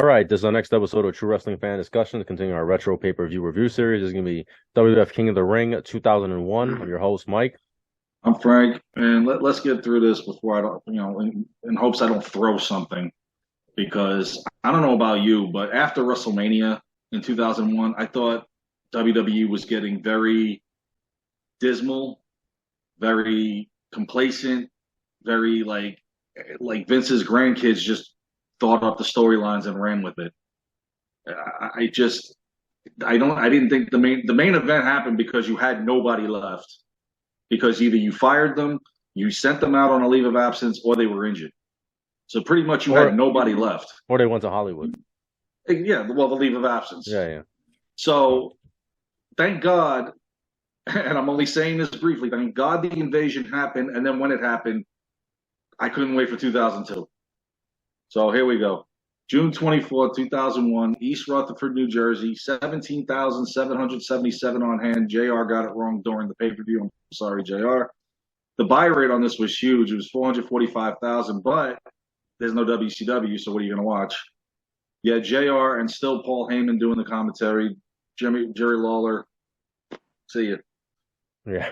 All right, this is our next episode of True Wrestling Fan Discussion, continuing our retro pay-per-view review series. This is going to be WWF King of the Ring 2001. I'm your host, Mike. I'm Frank, and let's get through this before I don't, in hopes I don't throw something. Because I don't know about you, but after WrestleMania in 2001, I thought WWE was getting very dismal, very complacent, very like Vince's grandkids just thought up the storylines and ran with it. I just I didn't think the main event happened because you had nobody left. Because either you fired them, you sent them out on a leave of absence, or they were injured. So pretty much you had Or nobody left. or they went to Hollywood. Yeah, well, the leave of absence. Yeah, yeah. So thank God, and I'm only saying this briefly, thank God the invasion happened, and then when it happened, I couldn't wait for 2002. So here we go. June 24th, 2001, East Rutherford, New Jersey, 17,777 on hand. JR got it wrong during the pay-per-view. I'm sorry, JR. The buy rate on this was huge. It was 445,000, but there's no WCW, so what are you going to watch? Yeah, JR and still Paul Heyman doing the commentary. Jerry Lawler. See you. Yeah.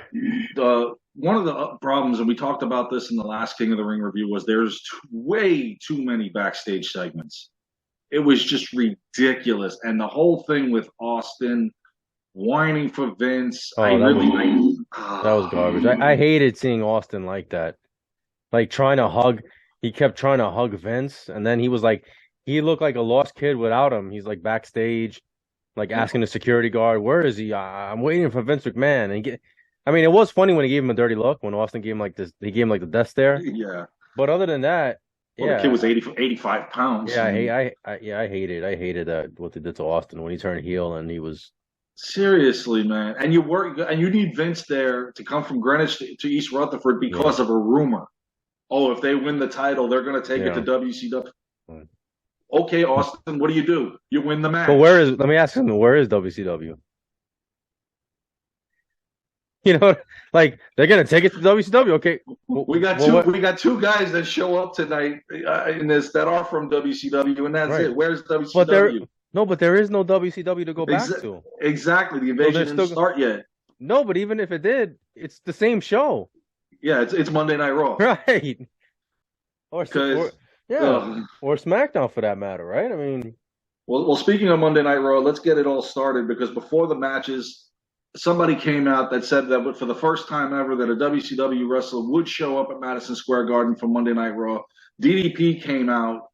One of the problems, and we talked about this in the last King of the Ring review, was there's way too many backstage segments. It was just ridiculous. And the whole thing with Austin whining for Vince, Oh, that was garbage. I hated seeing Austin like that. Like he kept trying to hug Vince, and then he looked like a lost kid without him. He's like backstage, like asking the security guard, "Where is he? I'm waiting for Vince McMahon." I mean, it was funny when he gave him a dirty look when Austin gave him like this. He gave him like the death stare. Yeah. But other than that, Well, the kid was 85 pounds. Yeah, I hated that what they did to Austin when he turned heel and he was seriously, man. And you need Vince there to come from Greenwich to East Rutherford because of a rumor. Oh, if they win the title, they're going to take it to WCW. Okay, Austin, what do? You win the match. But let me ask him, where is WCW? You know, like they're gonna take it to WCW. Okay, we got two guys that show up tonight in this that are from WCW, and that's it. Where's WCW? But there is no WCW to go back to. Exactly, the invasion didn't start yet. No, but even if it did, it's the same show. Yeah, it's Monday Night Raw, right? Or SmackDown for that matter, right? I mean, well, speaking of Monday Night Raw, let's get it all started because before the matches, somebody came out that said that for the first time ever that a WCW wrestler would show up at Madison Square Garden for Monday Night Raw. DDP came out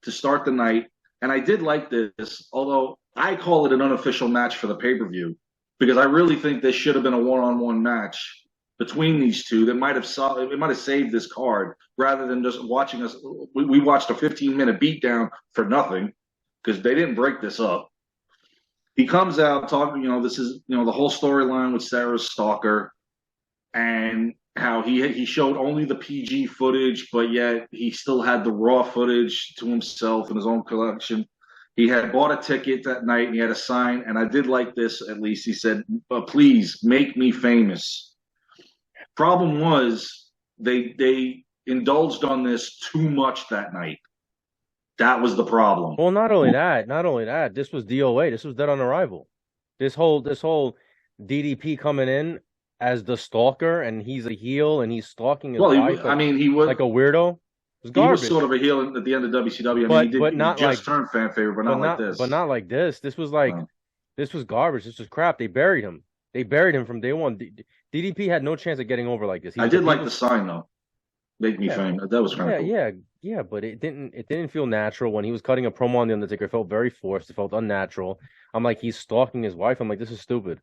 to start the night, and I did like this, although I call it an unofficial match for the pay-per-view because I really think this should have been a one-on-one match between these two that might have saved this card rather than just watching us. We watched a 15-minute beatdown for nothing because they didn't break this up. He comes out talking, this is, the whole storyline with Sarah's stalker and how he showed only the PG footage, but yet he still had the raw footage to himself in his own collection. He had bought a ticket that night and he had a sign, and I did like this at least. He said, please make me famous. Problem was they indulged on this too much that night. That was the problem. Well, not only that, this was DOA. This was Dead on Arrival. This whole DDP coming in as the stalker, and he's a heel, and he's stalking his wife. He was like a weirdo. It was garbage. He was sort of a heel at the end of WCW. He turned fan favorite, but not like this. But not like this. This was this was garbage. This was crap. They buried him. They buried him from day one. DDP had no chance of getting over like this. I did like the sign though. Make me famous. That was kind of cool. Yeah, but it didn't feel natural when he was cutting a promo on the Undertaker. It felt very forced. It felt unnatural. I'm like, he's stalking his wife. I'm like, this is stupid.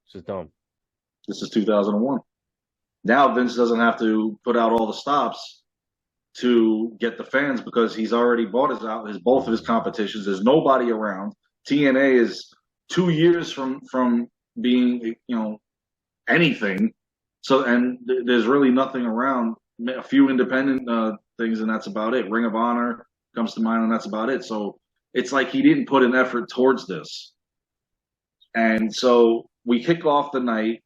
This is dumb. This is 2001. Now Vince doesn't have to put out all the stops to get the fans because he's already bought both of his competitions. There's nobody around. TNA is 2 years from being anything. So and there's really nothing around. A few independent things, and that's about it. Ring of Honor comes to mind, and that's about it. So it's like he didn't put an effort towards this. And so we kick off the night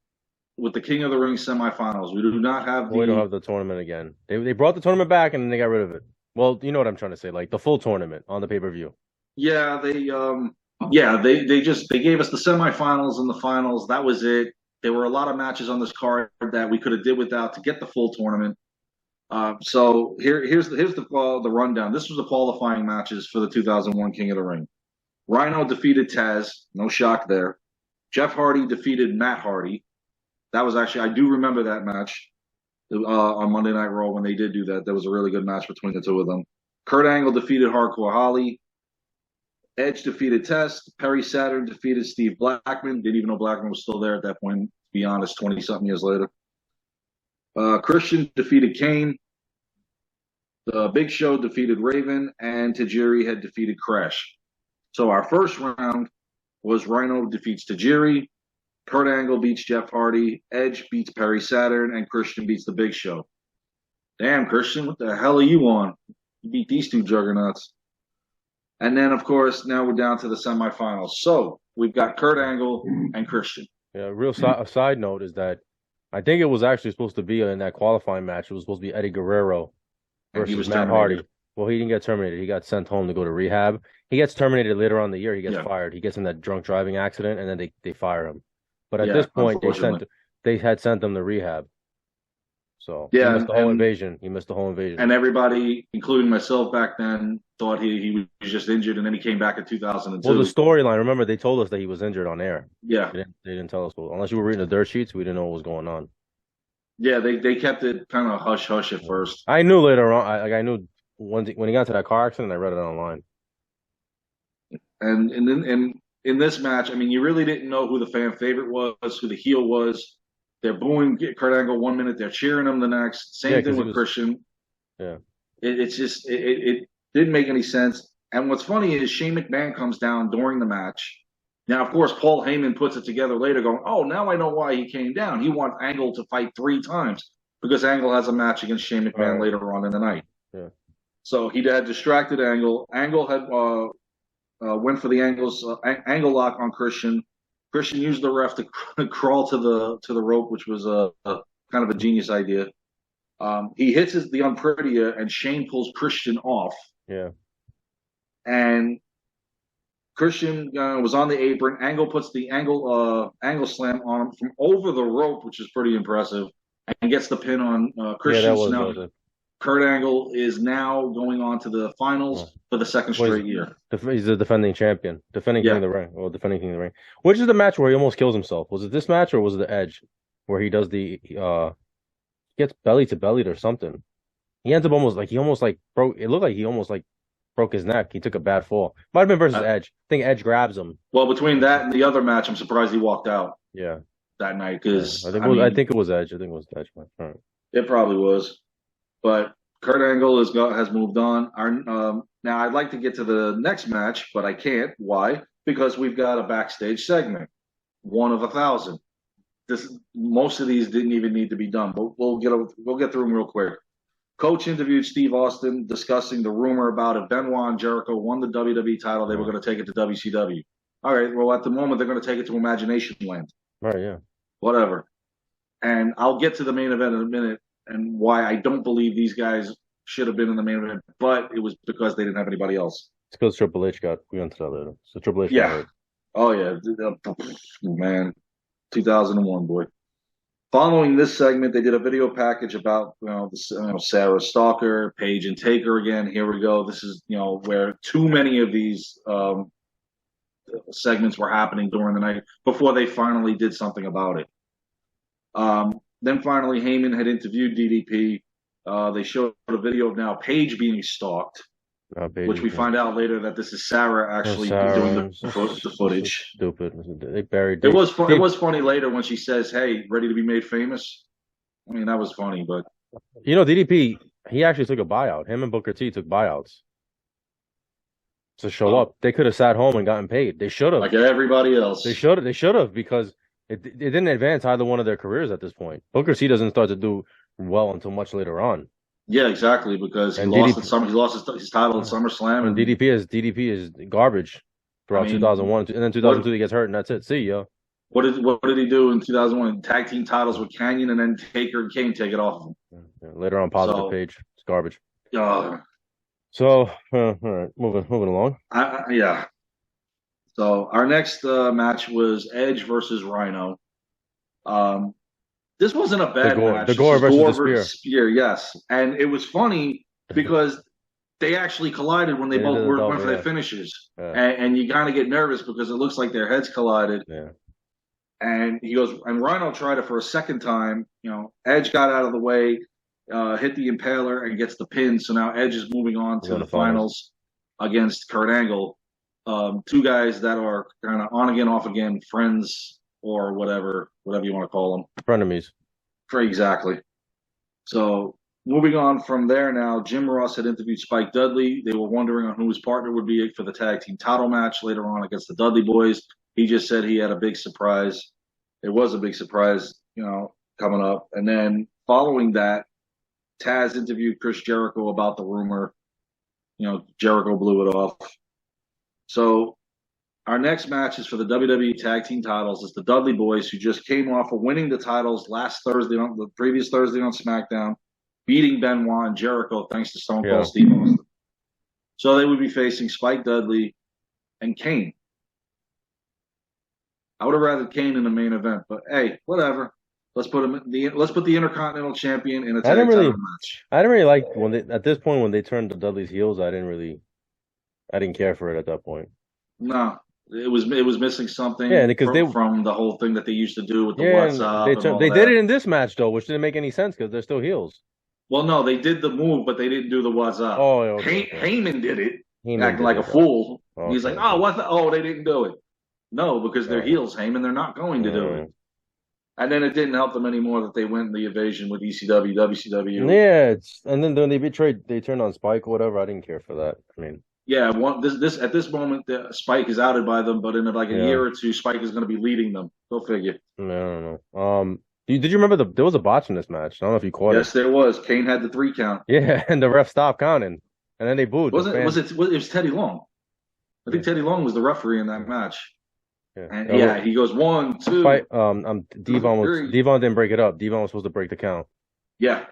with the King of the Ring semifinals. We do not have we don't have the tournament again. They brought the tournament back, and then they got rid of it. Well, you know what I'm trying to say, like the full tournament on the pay-per-view. Yeah, they gave us the semifinals and the finals. That was it. There were a lot of matches on this card that we could have did without to get the full tournament. So here's the rundown. This was the qualifying matches for the 2001 King of the Ring. Rhino defeated Taz, no shock there. Jeff Hardy defeated Matt Hardy. That was actually I do remember that match on Monday Night Raw when they did do that. That was a really good match between the two of them. Kurt Angle defeated Hardcore Holly. Edge defeated Test. Perry Saturn defeated Steve Blackman. Didn't even know Blackman was still there at that point. To be honest, 20 something years later. Christian defeated Kane. The Big Show defeated Raven, and Tajiri had defeated Crash. So our first round was Rhino defeats Tajiri, Kurt Angle beats Jeff Hardy, Edge beats Perry Saturn, and Christian beats the Big Show. Damn, Christian, what the hell are you on? You beat these two juggernauts. And then, of course, now we're down to the semifinals. So we've got Kurt Angle and Christian. Yeah, a side note is that I think it was actually supposed to be in that qualifying match. It was supposed to be Eddie Guerrero And he versus was Matt terminated. Hardy. Well, he didn't get terminated. He got sent home to go to rehab. He gets terminated later on in the year. He gets Yeah. fired. He gets in that drunk driving accident, and then they fire him. But at Yeah, this point, unfortunately. they had sent him to rehab. So he Yeah, missed the whole invasion. He missed the whole invasion. and everybody, including myself back then, thought he was just injured, and then he came back in 2002. Well, the storyline. Remember, they told us that he was injured on air. Yeah, They didn't tell us. Unless you were reading the dirt sheets, we didn't know what was going on. yeah, they kept it kind of hush hush at first. I knew later on. I knew when he got into that car accident. I read it online. And in this match, I mean, you really didn't know who the fan favorite was, who the heel was. They're booing Kurt Angle 1 minute, they're cheering him the next. Yeah, Same thing because he with was. Christian. Yeah. It's just it didn't make any sense. And what's funny is Shane McMahon comes down during the match. Now, of course, Paul Heyman puts it together later, going, "Oh, now I know why he came down. He wants Angle to fight 3 times because Angle has a match against Shane McMahon later on in the night." Yeah. So he had distracted Angle. Angle had went for the angle lock on Christian. Christian used the ref to crawl to the rope, which was a kind of a genius idea. He hits the Unprettier, and Shane pulls Christian off. Yeah. And Christian was on the apron. Angle puts the angle slam on him from over the rope, which is pretty impressive, and gets the pin on Christian. Yeah, That was Kurt Angle is now going on to the finals for the second straight year. He's the defending champion, defending king of the ring, or defending king of the ring. Which is the match where he almost kills himself? Was it this match or was it the Edge, where he does gets belly to belly or something? He ends up almost broke. It looked like he almost broke his neck. He took a bad fall. Might have been versus Edge. I think Edge grabs him. Well, between that and the other match, I'm surprised he walked out. Yeah. That night because I think it was Edge. I think it was Edge. All right. It probably was. But Kurt Angle has moved on. Now I'd like to get to the next match, but I can't. Why? Because we've got a backstage segment, one of 1,000. Most of these didn't even need to be done, but we'll get through them real quick. Coach interviewed Steve Austin discussing the rumor about if Benoit and Jericho won the WWE title, they were going to take it to WCW. All right, well at the moment they're going to take it to Imagination Land. All right, yeah. Whatever. And I'll get to the main event in a minute and why I don't believe these guys should have been in the main event, but it was because they didn't have anybody else. It's because Triple H we went to that later. So Triple H got hurt. Oh, yeah. Man, 2001, boy. Following this segment, they did a video package about Sarah Stalker, Paige and Taker again. Here we go. This is where too many of these segments were happening during the night before they finally did something about it. Then finally, Heyman had interviewed DDP. They showed a video of now Paige being stalked, which we find out later that this is Sarah actually doing the footage. Stupid. They buried. It was funny later when she says, "Hey, ready to be made famous." I mean, that was funny, but DDP, he actually took a buyout. Him and Booker T took buyouts to show up. They could have sat home and gotten paid. They should have, like everybody else. They should have because it didn't advance either one of their careers at this point. Booker T doesn't start to do well until much later on. Yeah, exactly, because he lost his title at SummerSlam, and DDP is garbage throughout 2001, and then 2002 he gets hurt, and that's it. See ya. What did he do in 2001? Tag team titles with Canyon, and then Taker and Kane take it off of him. Yeah, later on, positive Page. It's garbage. So, all right, moving along. Yeah. So our next match was Edge versus Rhino. Um, this wasn't a bad The match. This Gore is versus Gore the versus Spear. Spear, yes, and it was funny because they actually collided when they They did both the went double, for their yeah, finishes, yeah, and you kind of get nervous because it looks like their heads collided. yeah. And he goes, and Rhino tried it for a second time. Edge got out of the way, hit the Impaler, and gets the pin. So now Edge is moving on We're to going the to finals. finals against Kurt Angle. Two guys that are kind of on again, off again, friends or whatever you want to call them. Frenemies. For exactly. So moving on from there now, Jim Ross had interviewed Spike Dudley. They were wondering on who his partner would be for the tag team title match later on against the Dudley Boys. He just said he had a big surprise. It was a big surprise, coming up. And then following that, Taz interviewed Chris Jericho about the rumor. Jericho blew it off. So our next match is for the WWE Tag Team titles. It's the Dudley Boys who just came off of winning the titles the previous Thursday on SmackDown, beating Benoit and Jericho thanks to Stone Cold Yeah. Steve Austin. So they would be facing Spike Dudley and Kane. I would have rather Kane in the main event, but hey, whatever. Let's put the Intercontinental Champion in a I didn't tag title really, match. I didn't really like when they at this point when they turned the Dudley's heels. I didn't care for it at that point. No, it was missing Yeah, and something because they, from the whole thing that they used to do with the yeah, and WhatsApp and all they did that. it in this match though, which didn't make any sense because they're still heels. Well, no, they did the move, but they didn't do the what's up. Oh, okay, okay. Heyman did it, Heyman acting did like a it. fool. He's Okay, like, "Oh, okay. what? Oh, they didn't do it." No, because they're Uh, heels, Heyman. They're not going to do it. uh, And then it didn't help them anymore that they went the invasion with ECW, WCW. yeah, and then when they turned on Spike or whatever. I didn't care for that. I mean, Yeah, this at this moment, Spike is outed by them, but in like a yeah, year or two, Spike is going to be leading them. Go figure. I don't know. Did you remember there was a botch in this match? I don't know if you caught it. Yes, there was. Kane had the 3 count. Yeah, and the ref stopped counting, and then they booed the Wasn't was fans. it? It was Teddy Long. I Yeah, think Teddy Long was the referee in yeah, that match. yeah. And yeah, he goes one, Spike, two, three. Devon didn't break it up. Devon was supposed to break the count. Yeah,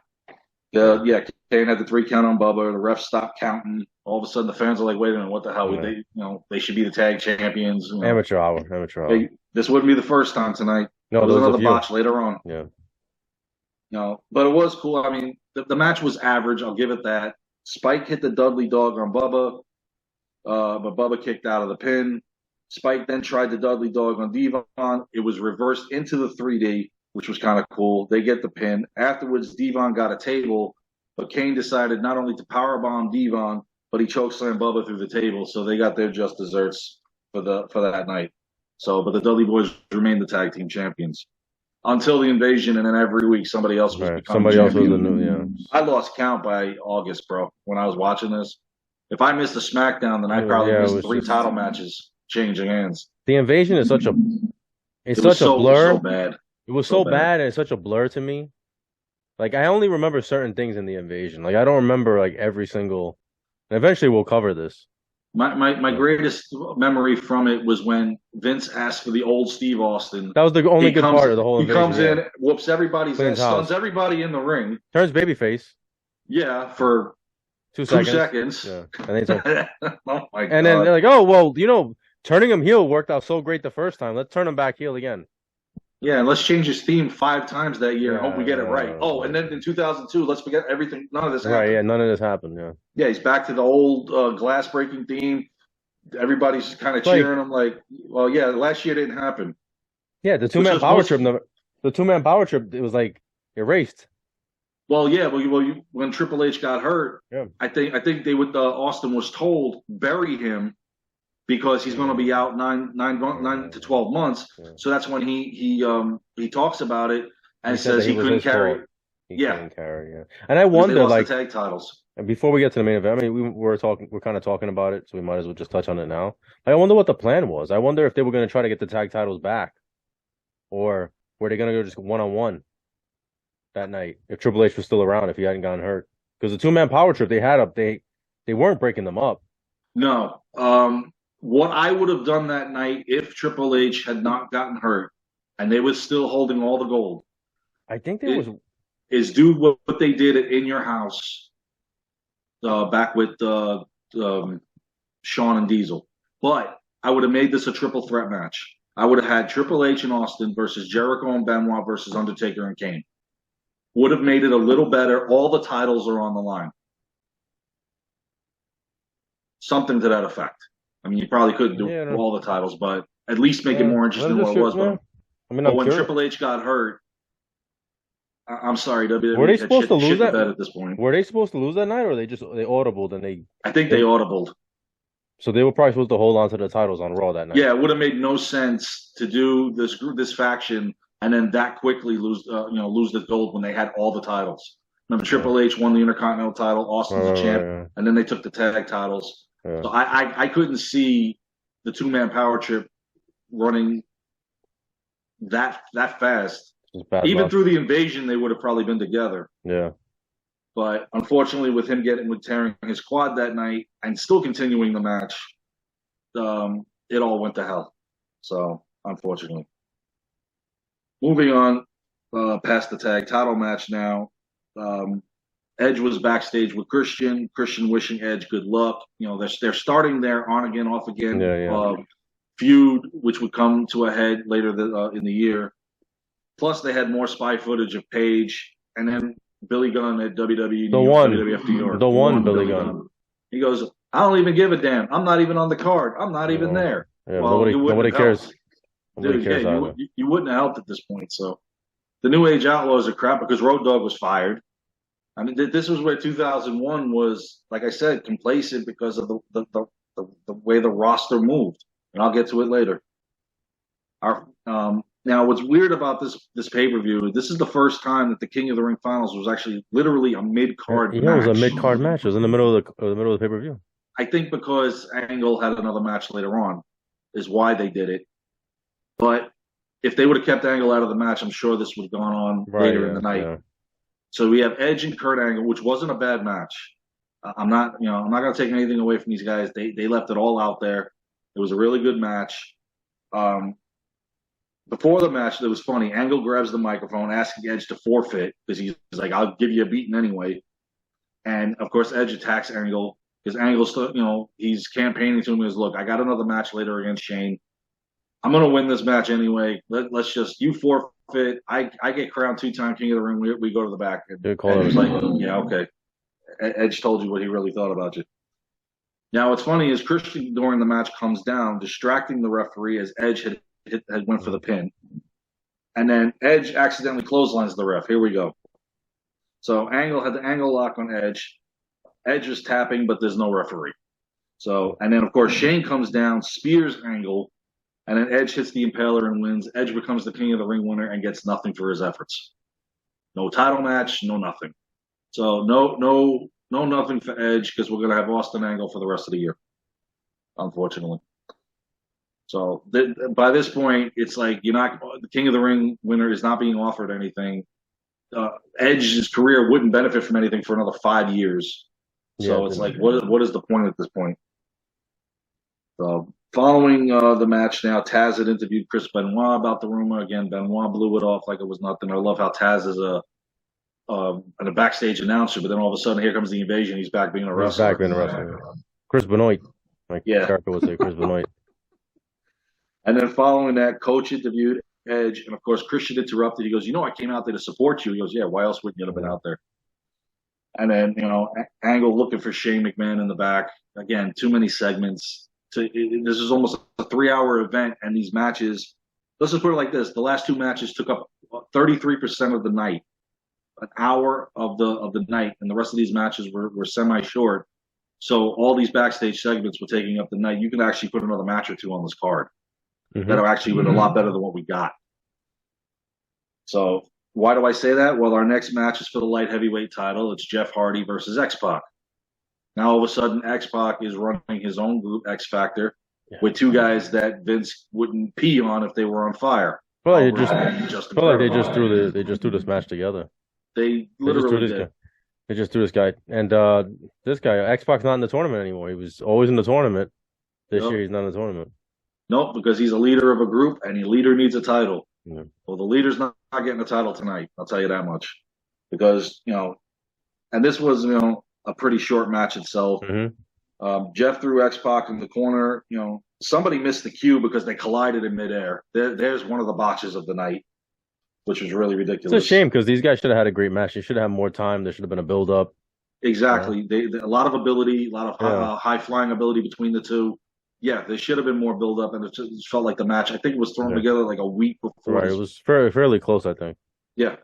yeah. Kane had the 3 count on Bubba. The ref stopped counting. All of a sudden, the fans are like, "Wait a minute, what the hell? Yeah. They should be the tag champions." Amateur hour. This wouldn't be the first time tonight. No, There was there was a another few. botch later on. Yeah. But it was cool. I mean, the match was average. I'll give it that. Spike hit the Dudley dog on Bubba, but Bubba kicked out of the pin. Spike then tried the Dudley dog on Devon. It was reversed into the 3D, which was kind of cool. They get the pin. Afterwards, Devon got a table, but Kane decided not only to powerbomb Devon, but he chokeslammed Bubba through the table. So they got their just desserts for that night. So, but the Dudley Boys remained the tag team champions until the invasion, and then every week somebody else was Right. becoming Somebody else was the new. champion. Yeah. I lost count by August, bro, when I was watching this. If I missed a SmackDown, then I probably Yeah. It missed was three just title matches changing hands. the invasion is it's It was such a so blur. bad, It was so so bad. bad and it's such a blur to me. Like I only remember certain things in the invasion. Like I don't remember like every single. And eventually we'll cover this. My Yeah. greatest memory from it was when Vince asked for the old Steve Austin. That was the only He good comes part of the whole he invasion. comes Yeah. in, whoops everybody's Cleans ass, stuns house. everybody in the ring. Turns babyface. Yeah, for 2 2 seconds. seconds. Yeah. And then he's like, Oh my and then god. they're like, oh well, turning him heel worked out so great the first time. Let's turn him back heel again. Yeah, and let's change his theme 5 times that year and hope we get it right. Yeah. Oh, and then in 2002, let's forget everything. None of this Right. happened. Yeah. None of this happened. Yeah. Yeah, he's back to the old glass breaking theme. Everybody's kind of Like, cheering him like, well, yeah, last year didn't happen. yeah, the two Which man was power most trip never. The 2 man power trip. It was like erased. well, yeah, when Triple H got hurt, Yeah. I think they would Austin was told bury him because he's going to be out 9 to 12 months. Yeah. So that's when he talks about it and He said says that he was couldn't his carry fault. it. He Yeah, couldn't carry. Yeah. And I because they wonder, lost the like, tag titles. and before we get to the main event, I mean, we're kind of talking about it, so we might as well just touch on it now. I wonder what the plan was. I wonder if they were going to try to get the tag titles back, or were they going to go just 1-on-1 that night if Triple H was still around, if he hadn't gotten hurt? Because the 2 man power trip they had up, they weren't breaking them up. No. What I would have done that night if Triple H had not gotten hurt and they were still holding all the gold I think there was is do what they did at In Your House back with Shawn and Diesel. But I would have made this a triple threat match. I would have had Triple H and Austin versus Jericho and Benoit versus Undertaker and Kane. Would have made it a little better. All the titles are on the line. Something to that effect. I mean, you probably couldn't do all the titles, but at least make it more interesting than what it was. But when Triple H got hurt, I'm sorry, WWE. Were they supposed to lose that at this point? Were they supposed to lose that night, or they audibled and they? I think they audibled. So they were probably supposed to hold on to the titles on Raw that night. Yeah, it would have made no sense to do this faction and then that quickly lose the gold when they had all the titles. Remember, Triple H won the Intercontinental title, Austin's the champ, and then they took the tag titles. Yeah. So I couldn't see the 2-man power trip running that fast. Even through the invasion, they would have probably been together. Yeah. But unfortunately, with him tearing his quad that night and still continuing the match, it all went to hell. So, unfortunately. Moving on past the tag title match now. Edge was backstage with Christian. Christian wishing Edge good luck. You know, they're starting their on again, off again feud, which would come to a head later in the year. Plus, they had more spy footage of Paige, and then Billy Gunn at WWE. WWF New York. The one Billy Gunn. He goes, I don't even give a damn. I'm not even on the card. I'm not even there. Yeah, well, nobody cares. Dude, you wouldn't have helped at this point. So the New Age Outlaws are crap because Road Dogg was fired. I mean, this was where 2001 was, like I said, complacent because of the way the roster moved. And I'll get to it later. Now, what's weird about this pay-per-view, this is the first time that the King of the Ring Finals was actually literally a mid-card match. Yeah, it was a mid-card match. It was in the middle of the pay-per-view. I think because Angle had another match later on is why they did it. But if they would have kept Angle out of the match, I'm sure this would have gone on later in the night. Yeah. So we have Edge and Kurt Angle, which wasn't a bad match. I'm not going to take anything away from these guys. They left it all out there. It was a really good match. Before the match, it was funny. Angle grabs the microphone, asking Edge to forfeit because he's like, "I'll give you a beating anyway." And of course, Edge attacks Angle because Angle's still, he's campaigning to him. He's, "Look, I got another match later against Shane. I'm gonna win this match anyway. Let's just you forfeit. I get crowned 2-time King of the Ring. We go to the back." And Edge was like, "Yeah, okay." Edge told you what he really thought about you. Now, what's funny is Christian during the match comes down, distracting the referee as Edge had went for the pin. And then Edge accidentally clotheslines the ref. Here we go. So Angle had the angle lock on Edge. Edge was tapping, but there's no referee. So, and then of course Shane comes down, spears Angle, and then Edge hits the Impaler and wins. Edge becomes the King of the Ring winner and gets nothing for his efforts. No title match, no nothing. So no nothing for Edge because we're gonna have Austin Angle for the rest of the year, unfortunately. So by this point, it's like the King of the Ring winner is not being offered anything. Edge's career wouldn't benefit from anything for another 5 years. So it's like, what is the point at this point? So following the match now, Taz had interviewed Chris Benoit about the rumor. Again, Benoit blew it off like it was nothing. I love how Taz is a backstage announcer, but then all of a sudden, here comes the invasion. He's back being a wrestler. He's back being a wrestler. Chris Benoit. Character would say Chris Benoit. And then following that, Coach interviewed Edge, and of course Christian interrupted. He goes, I came out there to support you. He goes, yeah, why else wouldn't you have been out there? And then, Angle looking for Shane McMahon in the back. Again, too many segments. This is almost a 3-hour event, and these matches, let's just put it like this. The last 2 matches took up 33% of the night, an hour of the night, and the rest of these matches were semi-short. So all these backstage segments were taking up the night. You can actually put another match or 2 on this card. That are actually a lot better than what we got. So why do I say that? Well, our next match is for the light heavyweight title. It's Jeff Hardy versus X-Pac. Now all of a sudden, X-Pac is running his own group, X Factor, with 2 guys that Vince wouldn't pee on if they were on fire. Well, they just threw this match together. They literally did. They just threw this guy, and this guy X-Pac's not in the tournament anymore. He was always in the tournament. This year he's not in the tournament. Nope, because he's a leader of a group, and a leader needs a title. Yeah. Well, the leader's not getting a title tonight. I'll tell you that much. Because, and this was, a pretty short match itself. Hmm. Jeff threw X-Pac in the corner. Somebody missed the cue because they collided in midair. There's one of the botches of the night, which was really It's a ridiculous. shame because these guys should have had a great match. They should have had more time. There should have been a build up. Exactly. A lot of ability, a lot of Yeah. high flying ability between the two. Yeah, there should have been more build up, and just felt like the match. I think it was thrown Yeah. together like a week before Right. It this. was fairly close, I think. Yeah,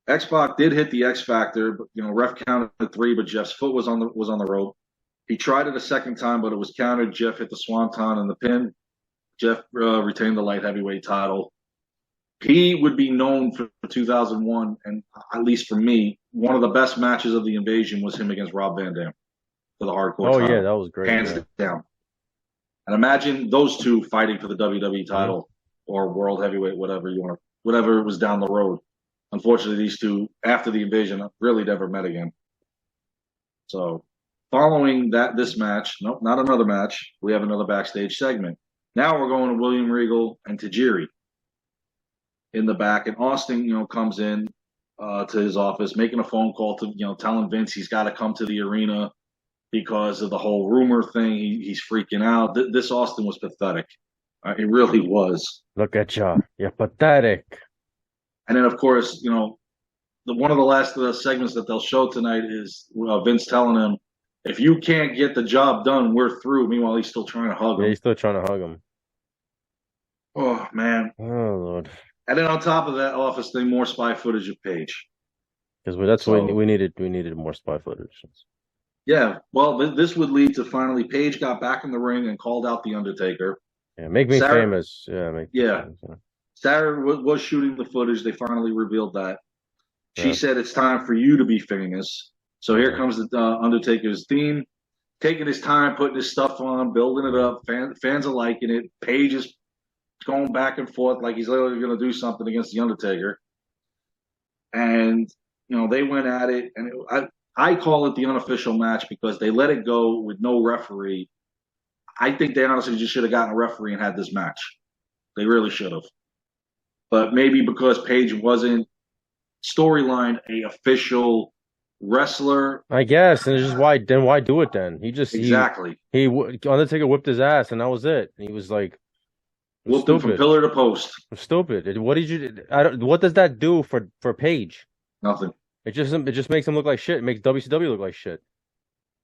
X Pac did hit the X Factor, but ref counted 3, but Jeff's foot was on the rope. He tried it a second time, but it was countered. Jeff hit the swanton and the pin. Jeff retained the light heavyweight title. He would be known for 2001, and at least for me, one of the best matches of the Invasion was him against Rob Van Dam for the hardcore Oh yeah, title, that was great. hands Yeah. down. And imagine those two fighting for the WWE title or World Heavyweight, whatever was down the road. Unfortunately, these two, after the Invasion, really never met again. So, following this match, nope, not another match. We have another backstage segment. Now we're going to William Regal and Tajiri in the back, and Austin, comes in to his office, making a phone call to, telling Vince he's got to come to the arena because of the whole rumor thing. He's freaking out. This Austin was pathetic. It really was. Look at you. You're pathetic. And then, of course, one of the last segments that they'll show tonight is Vince telling him, if you can't get the job done, we're through. Meanwhile, he's still trying to hug Yeah, him. he's still trying to hug him. Oh, man. Oh Lord. And then on top of that office thing, more spy footage of Paige. Because that's So- what we needed. We needed more spy footage. Yeah, well, this would lead to finally Paige got back in the ring and called out The Undertaker. Yeah, make me Sarah- famous. Yeah, make me Yeah. famous, yeah. Sarah was shooting the footage. They finally revealed that. She Yeah. said it's time for you to be famous. So here comes the Undertaker's theme, taking his time, putting his stuff on, building it up. Fans are liking it. Paige is going back and forth like he's literally going to do something against the Undertaker. And they went at it, and I call it the unofficial match because they let it go with no referee. I think they honestly just should have gotten a referee and had this match. They really should have. But maybe because Paige wasn't storyline a official wrestler. I guess, and it's just why do it then? Exactly. Undertaker whipped his ass, and that was it. He was like, Whooped him from stupid. pillar to post. Stupid. What did you? What does that do for Paige? Nothing. It just makes him look like shit. It makes WCW look like shit.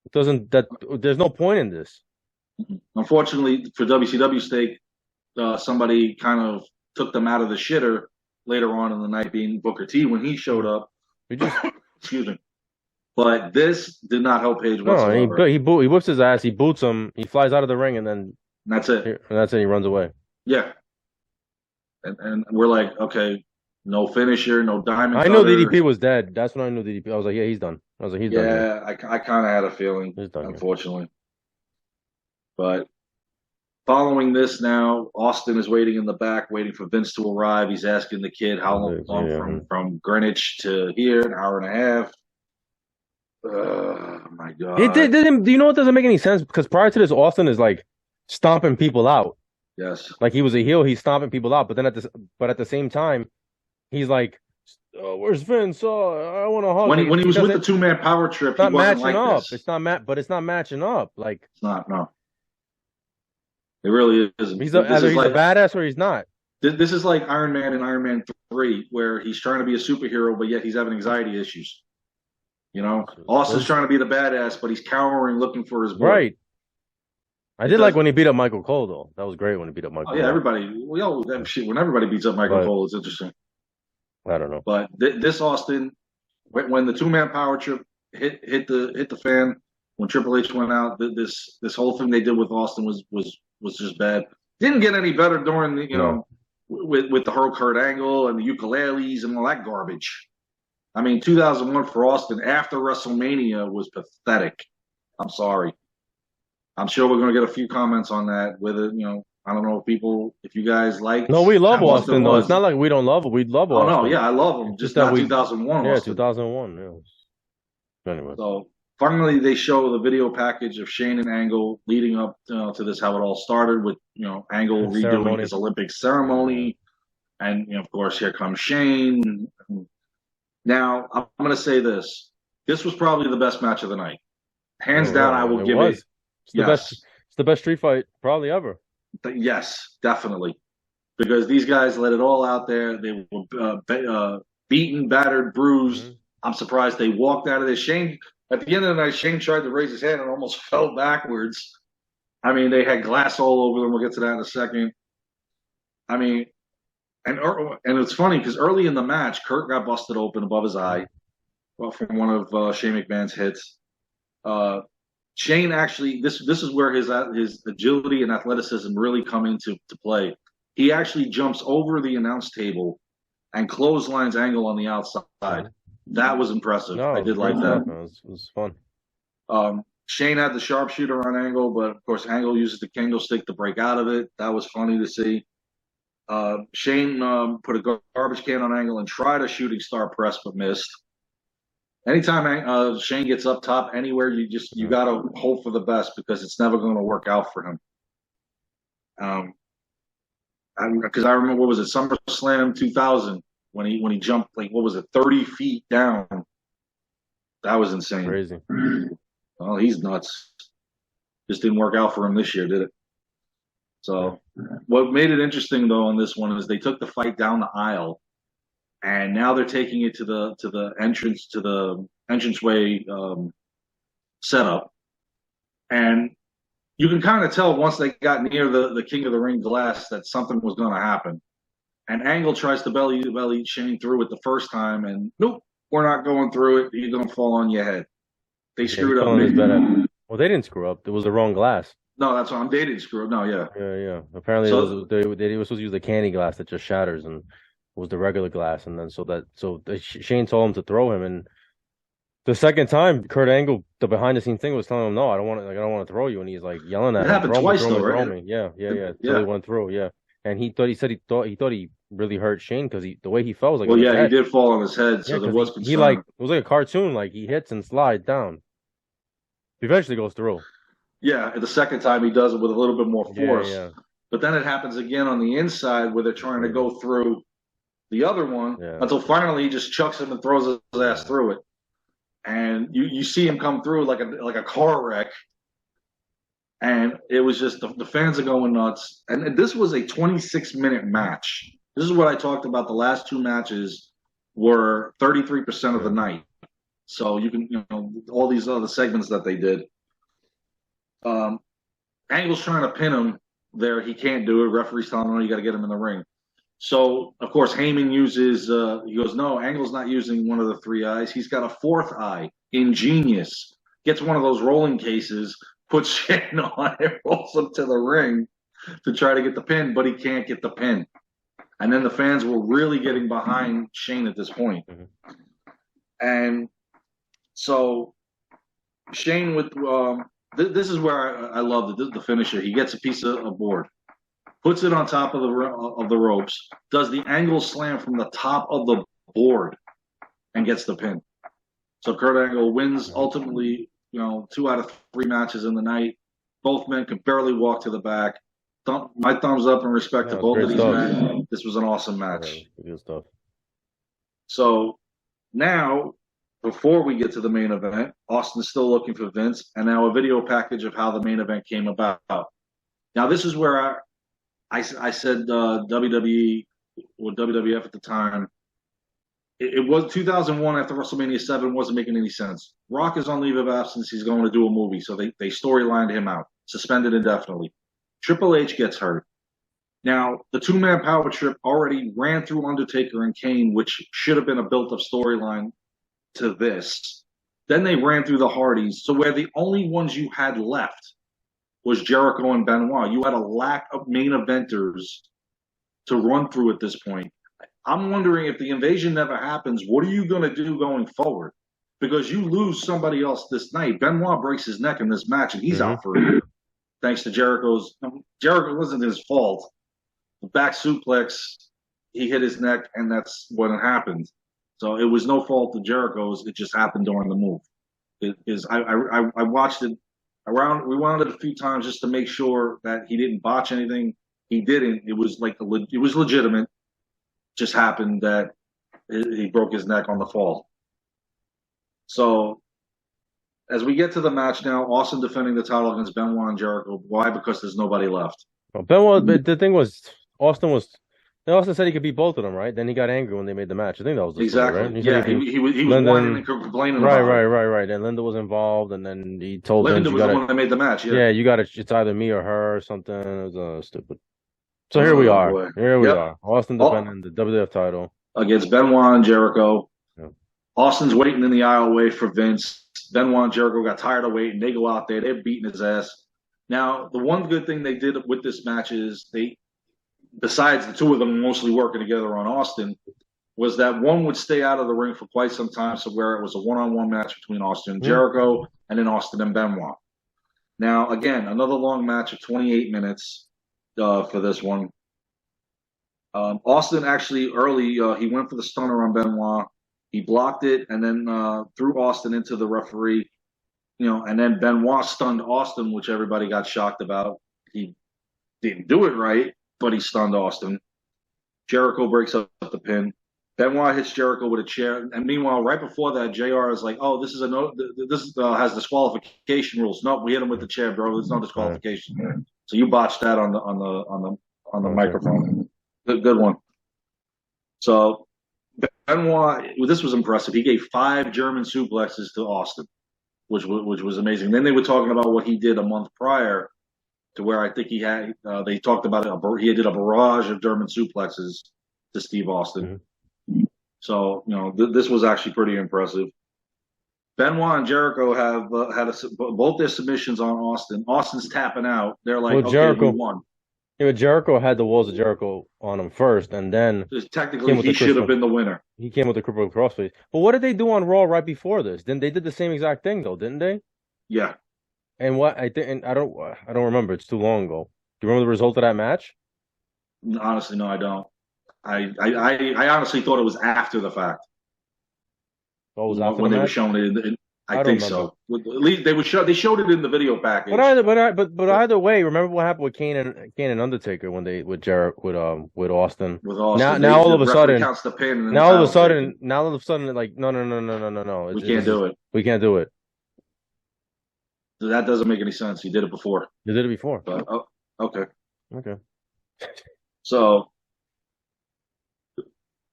It doesn't. There's no point in this. Unfortunately, for WCW's sake, somebody kind of took them out of the shitter later on in the night, being Booker T when he showed up. We just Excuse me. But this did not help Paige no. whatsoever. He whips his ass. He boots him. He flies out of the ring, and then And that's it. He runs away. Yeah. And we're like, okay, no finisher, no diamond. I knew cutter. DDP was dead. That's when I knew DDP. I was like, yeah, he's done. I was like, he's done. Yeah, I kind of had a feeling, He's done. unfortunately. But following this now, Austin is waiting in the back, waiting for Vince to arrive. He's asking the kid how long Yeah. from Greenwich to here, an hour and a half. Oh, my God. It didn't. Do you know what doesn't make any sense? Because prior to this, Austin is like stomping people out. Yes. Like he was a heel, he's stomping people out. But then at the same time, he's like, oh, "Where's Vince? Oh, I want to hug." When he was with the 2-man power trip, he not wasn't matching like up. this. It's not but it's not matching up. Like It's not, no. It really isn't. either he's a badass or he's not. This is like Iron Man and Iron Man 3, where he's trying to be a superhero, but yet he's having anxiety issues. Austin's trying to be the badass, but he's cowering, looking for his boy. Right. I did like when he beat up Michael Cole, though. That was great when he beat up Michael Oh, yeah, Cole. everybody. We all that shit. When everybody beats up Michael Right. Cole, it's interesting. I don't know. But this Austin, when the 2-man power trip hit the fan, when Triple H went out, this whole thing they did with Austin was just bad. Didn't get any better during the with the Kurt Angle and the ukuleles and all that garbage. I mean, 2001 for Austin after WrestleMania was pathetic. I'm sorry. I'm sure we're going to get a few comments on that. Whether I don't know if you guys like. No, we love how Austin, though. was. It's not like we don't love him. We love Oh Austin. no, yeah, I love him. Just that not we- 2001. Yeah, Austin. 2001. Yeah. Anyway. So finally, they show the video package of Shane and Angle leading up to this. How it all started with Angle redoing Ceremony. his Olympic ceremony, and of course here comes Shane. Now I'm going to say this: This was probably the best match of the night. Hands Oh down, I yeah, will it give it. was. It's the best. Yes. It's the best street fight probably ever. Yes, definitely. Because these guys let it all out there. They were beaten, battered, bruised. Hmm. I'm surprised they walked out of there. Shane, at the end of the night, Shane tried to raise his hand and almost fell backwards. I mean, they had glass all over them. We'll get to that in a second. I mean, and it's funny because early in the match, Kurt got busted open above his eye from one of Shane McMahon's hits. Uh, Shane actually, this is where his agility and athleticism really come into to play. He actually jumps over the announce table and clotheslines Angle on the outside. That was impressive. No, I it was did great like stuff, that. man. It was fun. Shane had the sharpshooter on Angle, but of course Angle uses the candlestick to break out of it. That was funny to see. Shane put a garbage can on Angle and tried a shooting star press, but missed. Anytime Shane gets up top anywhere, you got to hope for the best because it's never going to work out for him. Because I remember, what was it, SummerSlam 2000 when he jumped, like, what was it, 30 feet down. That was insane. Crazy. Well, he's nuts. Just didn't work out for him this year, did it? So what made it interesting though on this one is they took the fight down the aisle, and now they're taking it to the entranceway setup, and you can kind of tell once they got near the King of the Ring glass that something was going to happen. And Angle tries to belly to belly Shane through it the first time, and nope, we're not going through it. You're going to fall on your head. They screwed up. Well, they didn't screw up. It was the wrong glass. No, that's what I'm dating. Screw up. No, yeah. Yeah. Apparently, So they were supposed to use the candy glass that just shatters, and it was the regular glass. And then Shane told him to throw him, and the second time, Kurt Angle, the behind the scenes thing was telling him, "No, I don't want to throw you," and he's like yelling at it him, happened twice though, throw right? me. Yeah. So Yeah. they went through, yeah. And he thought he really hurt Shane because the way he fell was like, Well, on his yeah, he head. did fall on his head, Yeah, so there because was he concern. it was like a cartoon, like he hits and slides down. He eventually goes through. Yeah, the second time he does it with a little bit more force. Yeah. But then it happens again on the inside where they're trying to go through the other one until finally he just chucks him and throws his ass through it. And you see him come through like a car wreck. And it was just the fans are going nuts. And this was a 26-minute match. This is what I talked about. The last two matches were 33% of the night. So you can, all these other segments that they did. Angle's trying to pin him there. He can't do it. Referee's telling him, no, you got to get him in the ring. So, of course, Heyman uses, he goes, no, Angle's not using one of the three eyes. He's got a fourth eye. Ingenious. Gets one of those rolling cases, puts Shane on it, rolls him to the ring to try to get the pin, but he can't get the pin. And then the fans were really getting behind Shane at this point. Mm-hmm. And so Shane with this is where I love the finisher. He gets a piece of board, puts it on top of the ropes, does the angle slam from the top of the board, and gets the pin. So Kurt Angle wins ultimately. 2 out of 3 matches in the night. Both men could barely walk to the back. My thumbs up in respect to both of these men. This was an awesome match. Good stuff. So now, before we get to the main event, Austin's still looking for Vince, and now a video package of how the main event came about. Now, this is where I said WWE or WWF at the time. It was 2001 after WrestleMania 7 wasn't making any sense. Rock is on leave of absence. He's going to do a movie, so they storylined him out, suspended indefinitely. Triple H gets hurt. Now, the two-man power trip already ran through Undertaker and Kane, which should have been a built-up storyline to this. Then they ran through the Hardys, so where the only ones you had left was Jericho and Benoit. You had a lack of main eventers to run through at this point. I'm wondering if the invasion never happens, what are you going to do going forward? Because you lose somebody else this night. Benoit breaks his neck in this match, and he's out for a year. Thanks to Jericho wasn't his fault. The back suplex, he hit his neck, and that's when it happened. So it was no fault of Jericho's. It just happened during the move. I watched it around. We wound it a few times just to make sure that he didn't botch anything. He didn't. It was legitimate. Just happened that he broke his neck on the fall. So as we get to the match now, Austin defending the title against Benoit and Jericho. Why? Because there's nobody left. Well, Benoit, but the thing was, Austin was. Austin said he could beat both of them, right? Then he got angry when they made the match. I think that was the story, Exactly. right? He said Yeah, he was whining and Lyndon, complaining right, about it. right, right, right. And Linda was involved, and then he told Vince, Linda "You was the gotta, one that made the match. Yeah. yeah, you gotta. It's either me or her or something." It was stupid. So here we Oh are. boy. Here we Yep. are. Austin Oh, defending the WWF title. against Benoit and Jericho. Yeah. Austin's waiting in the aisleway for Vince. Benoit and Jericho got tired of waiting. They go out there. They're beating his ass. Now, the one good thing they did with this match is besides the two of them mostly working together on Austin, was that one would stay out of the ring for quite some time, so where it was a one-on-one match between Austin and Hmm. Jericho, and then Austin and Benoit. Now, again, another long match of 28 minutes for this one. Austin actually early he went for the stunner on Benoit. He blocked it and then threw Austin into the referee. And then Benoit stunned Austin, which everybody got shocked about. He didn't do it right, but he stunned Austin. Jericho breaks up the pin. Benoit hits Jericho with a chair, and meanwhile, right before that, Jr. is like, "Oh, this is a no. This has disqualification rules. No, we hit him with the chair, bro. There's no All right. disqualification. So you botched that on the Okay. microphone. Good one. So Benoit, this was impressive. He gave 5 German suplexes to Austin, which was amazing. Then they were talking about what he did a month prior, to where I think he had. They talked about it. He did a barrage of German suplexes to Steve Austin. Mm-hmm. So this was actually pretty impressive. Benoit and Jericho have had both their submissions on Austin. Austin's tapping out. They're like, Well, okay, we Jericho, won. yeah, but Jericho had the walls of Jericho on him first, and then Technically, came with he the should have crystal. been the winner. He came with the crippled crossface. But what did they do on Raw right before this? Then they did the same exact thing though, didn't they? Yeah. And what I think, and I don't remember. It's too long ago. Do you remember the result of that match? Honestly, no, I don't. I honestly thought it was after the fact. What was after the When they were match? showing it. I I don't think remember. so. At least they showed it in the video package. But either way, remember what happened with Kane and Undertaker when they with Austin. With Now Austin, now all the of a referee sudden counts the pin, and then now the all of a title's sudden taken. now all of a sudden like no. We can't do it. We can't do it. That doesn't make any sense. He did it before. They did it before. But okay. Okay. So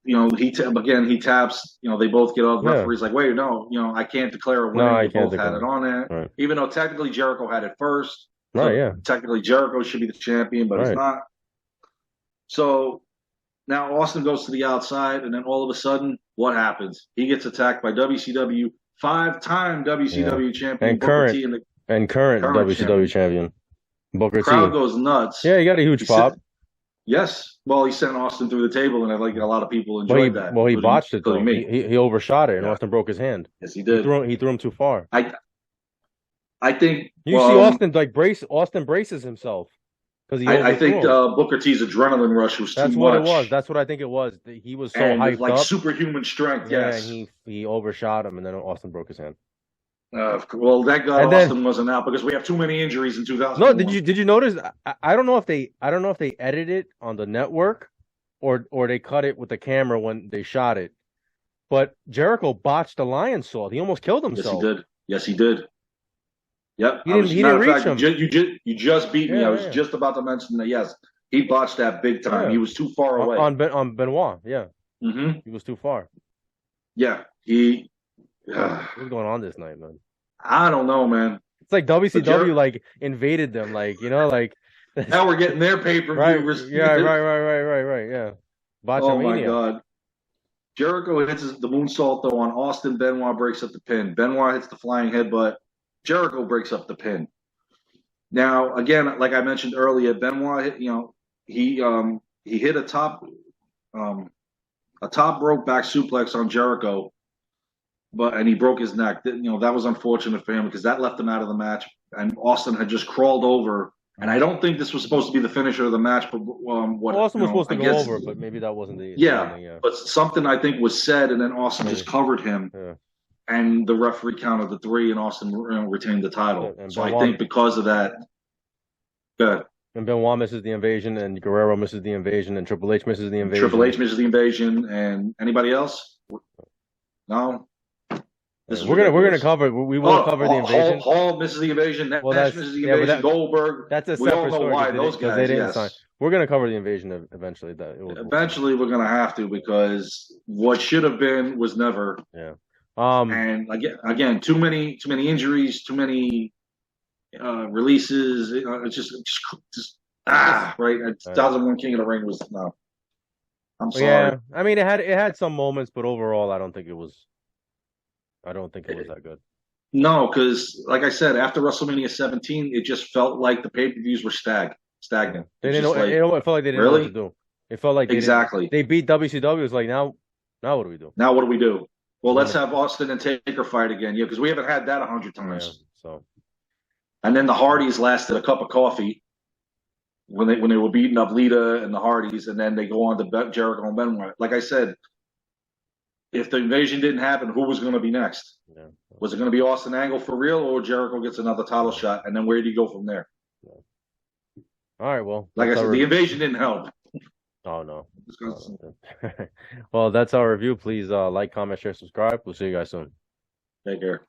he taps. They both get up. Yeah. Referee's like, wait, no, I can't declare a winner. No, I They can't both had declare. it on there, Right. even though technically Jericho had it first. Right. So Yeah. technically Jericho should be the champion, but Right. he's not. So now Austin goes to the outside, and then all of a sudden, what happens? He gets attacked by WCW 5-time WCW champion And Booker T, current and current current WCW champion Booker the crowd T. goes nuts. Yeah, he got a huge He pop. Yes. Well, he sent Austin through the table, and I think a lot of people Well, enjoyed that. he botched it though. Including me. He overshot it, and Yeah. Austin broke his hand. Yes, he did. He threw him too far. I think You see Austin Austin braces himself because I think Booker T's adrenaline rush was that's too what much. it was. That's what I think it was. He was so And hyped like up. superhuman strength. Yeah, Yes. and he overshot him, and then Austin broke his hand. Well, thank God And then- Austin wasn't out, because we have too many injuries in 2000. No, did you notice? I don't know if they edited it on the network or they cut it with the camera when they shot it. But Jericho botched the lion sword. He almost killed Yes, himself. he did. Yes, he did. Yep. He didn't reach him. You just beat me. Yeah, I was yeah. just about to mention that. Yes, he botched that big time. Yeah. He was too far away. on Benoit. Yeah, Mm-hmm. he was too far. Yeah, he. What's going on this night, man? I don't know, man. It's like WCW Jer- like invaded them, like like Now we're getting their pay-per-view. right. Yeah, right. Yeah. Oh my Botchamania. God. Jericho hits the moonsault though on Austin. Benoit breaks up the pin. Benoit hits the flying headbutt. Jericho breaks up the pin. Now, again, like I mentioned earlier, Benoit hit, he hit a top rope back suplex on Jericho, and he broke his neck. That was unfortunate for him, because that left him out of the match. And Austin had just crawled over. And I don't think this was supposed to be the finisher of the match, but Austin was supposed to go over, but maybe that wasn't the yeah, yeah. But something I think was said, and then Austin just covered him, and the referee counted the 3, and Austin retained the title. And so Benoit, I think because of that, good. And Benoit misses the invasion, and Guerrero misses the invasion, and Triple H misses the invasion. Triple H misses the invasion, and anybody else? No. This is We're gonna ridiculous. cover. We will cover the invasion. Hall misses the invasion. Well, Nash misses the but invasion. Goldberg. that's a We all separate know story why those because they guys. didn't sign. Yes. We're gonna cover the invasion eventually. Eventually, we're going to have to because what should have been was never. Yeah. And again, too many injuries, too many releases. It's just right. 2001 King of the Ring was no. I'm sorry. Yeah, I mean it had some moments, but overall, I don't think it was. I don't think it was that good. No, because like I said, after WrestleMania 17, it just felt like the pay-per-views were stagnant. They didn't know. Like, it felt like they didn't know what to do. It felt like they beat WCW. It's like now what do we do? Now what do we do? Well, let's have Austin and Taker fight again. Yeah, because we haven't had that 100 times. Yeah, so. And then the Hardys lasted a cup of coffee when they were beating up Lita and the Hardys, and then they go on to Jericho and Benoit. Like I said, if the invasion didn't happen, who was going to be next? Yeah. Was it going to be Austin Angle for real, or Jericho gets another title shot, and then where do you go from there? Yeah. All right, well, like I said, the invasion didn't help. Oh no. Well, that's our review. Please like, comment, share, subscribe. We'll see you guys soon. Take care.